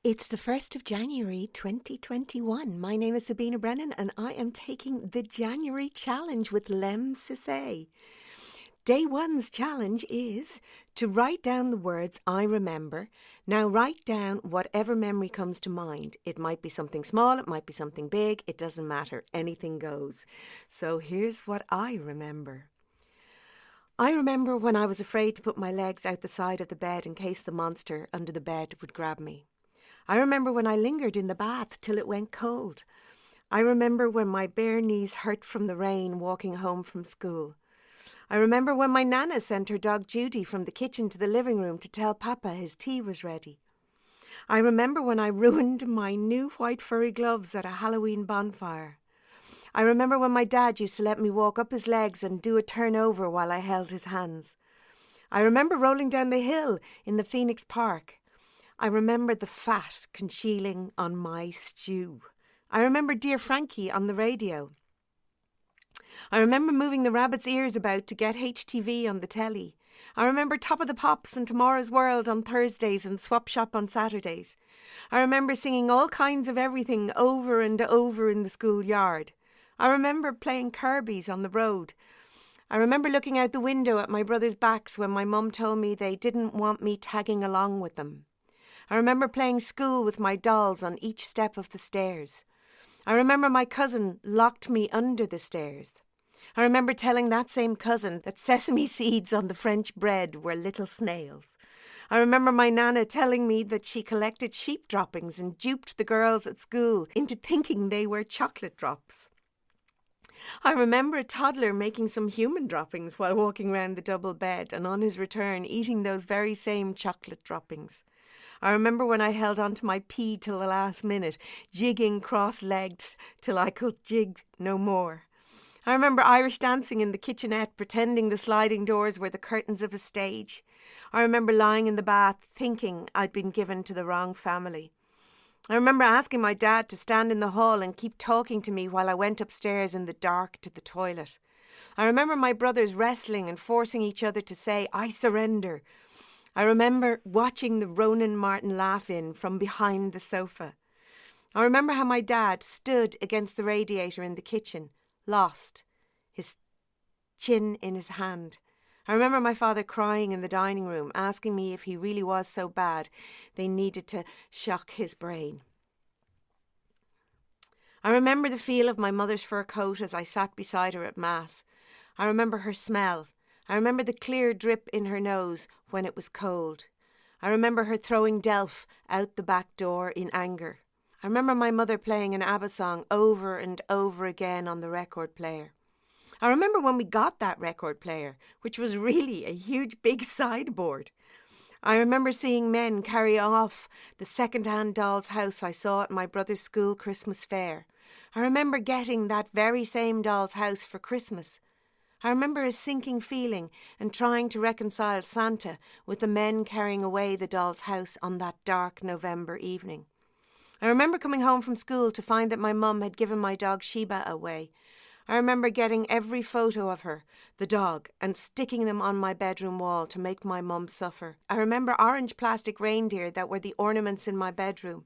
It's the 1st of January 2021. My name is Sabina Brennan and I am taking the January challenge with Lem Sisse. Day one's challenge is to write down the words I remember. Now write down whatever memory comes to mind. It might be something small, it might be something big, it doesn't matter. Anything goes. So here's what I remember. I remember when I was afraid to put my legs out the side of the bed in case the monster under the bed would grab me. I remember when I lingered in the bath till it went cold. I remember when my bare knees hurt from the rain walking home from school. I remember when my Nana sent her dog Judy from the kitchen to the living room to tell Papa his tea was ready. I remember when I ruined my new white furry gloves at a Halloween bonfire. I remember when my dad used to let me walk up his legs and do a turnover while I held his hands. I remember rolling down the hill in the Phoenix Park. I remember the fat congealing on my stew. I remember Dear Frankie on the radio. I remember moving the rabbit's ears about to get HTV on the telly. I remember Top of the Pops and Tomorrow's World on Thursdays and Swap Shop on Saturdays. I remember singing all kinds of everything over and over in the schoolyard. I remember playing Kirby's on the road. I remember looking out the window at my brothers' backs when my mum told me they didn't want me tagging along with them. I remember playing school with my dolls on each step of the stairs. I remember my cousin locked me under the stairs. I remember telling that same cousin that sesame seeds on the French bread were little snails. I remember my Nana telling me that she collected sheep droppings and duped the girls at school into thinking they were chocolate drops. I remember a toddler making some human droppings while walking round the double bed and on his return eating those very same chocolate droppings. I remember when I held on to my pee till the last minute, jigging cross-legged till I could jig no more. I remember Irish dancing in the kitchenette, pretending the sliding doors were the curtains of a stage. I remember lying in the bath thinking I'd been given to the wrong family. I remember asking my dad to stand in the hall and keep talking to me while I went upstairs in the dark to the toilet. I remember my brothers wrestling and forcing each other to say, "I surrender." I remember watching the Ronan Martin laugh-in from behind the sofa. I remember how my dad stood against the radiator in the kitchen, lost, his chin in his hand. I remember my father crying in the dining room, asking me if he really was so bad they needed to shock his brain. I remember the feel of my mother's fur coat as I sat beside her at Mass. I remember her smell. I remember the clear drip in her nose when it was cold. I remember her throwing Delph out the back door in anger. I remember my mother playing an ABBA song over and over again on the record player. I remember when we got that record player, which was really a huge big sideboard. I remember seeing men carry off the second-hand doll's house I saw at my brother's school Christmas fair. I remember getting that very same doll's house for Christmas. I remember a sinking feeling and trying to reconcile Santa with the men carrying away the doll's house on that dark November evening. I remember coming home from school to find that my mum had given my dog Sheba away. I remember getting every photo of her, the dog, and sticking them on my bedroom wall to make my mum suffer. I remember orange plastic reindeer that were the ornaments in my bedroom.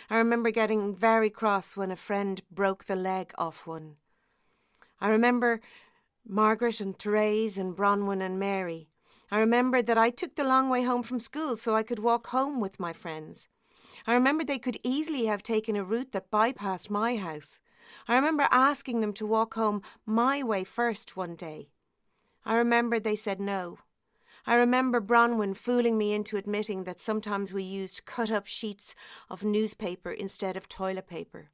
I remember getting very cross when a friend broke the leg off one. I remember Margaret and Therese and Bronwyn and Mary. I remembered that I took the long way home from school so I could walk home with my friends. I remembered they could easily have taken a route that bypassed my house. I remember asking them to walk home my way first one day. I remember they said no. I remember Bronwyn fooling me into admitting that sometimes we used cut-up sheets of newspaper instead of toilet paper.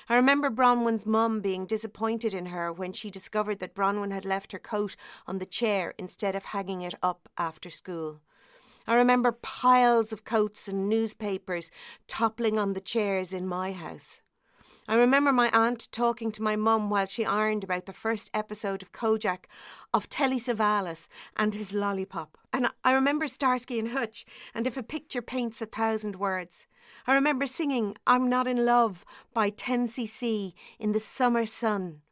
I remember Bronwyn's mum being disappointed in her when she discovered that Bronwyn had left her coat on the chair instead of hanging it up after school. I remember piles of coats and newspapers toppling on the chairs in my house. I remember my aunt talking to my mum while she ironed about the first episode of Kojak of Telly Savalas and his lollipop. And I remember Starsky and Hutch and If a Picture Paints 1,000 Words. I remember singing I'm Not in Love by 10cc in the summer sun.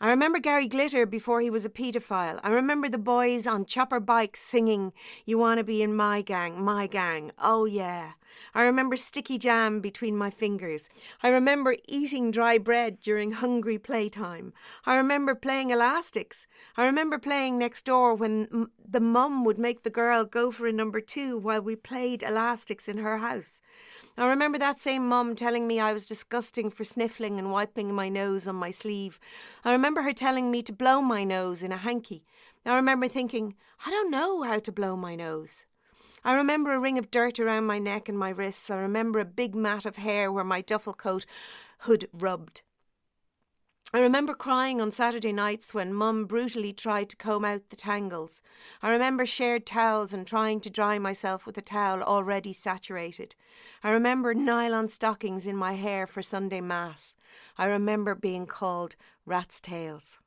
I remember Gary Glitter before he was a paedophile. I remember the boys on chopper bikes singing You Wanna Be in My Gang, oh yeah. I remember sticky jam between my fingers. I remember eating dry bread during hungry playtime. I remember playing elastics. I remember playing next door when the mum would make the girl go for a number 2 while we played elastics in her house. I remember that same mum telling me I was disgusting for sniffling and wiping my nose on my sleeve. I remember her telling me to blow my nose in a hanky. I remember thinking, I don't know how to blow my nose. I remember a ring of dirt around my neck and my wrists. I remember a big mat of hair where my duffel coat hood rubbed. I remember crying on Saturday nights when Mum brutally tried to comb out the tangles. I remember shared towels and trying to dry myself with a towel already saturated. I remember nylon stockings in my hair for Sunday Mass. I remember being called rat's tails.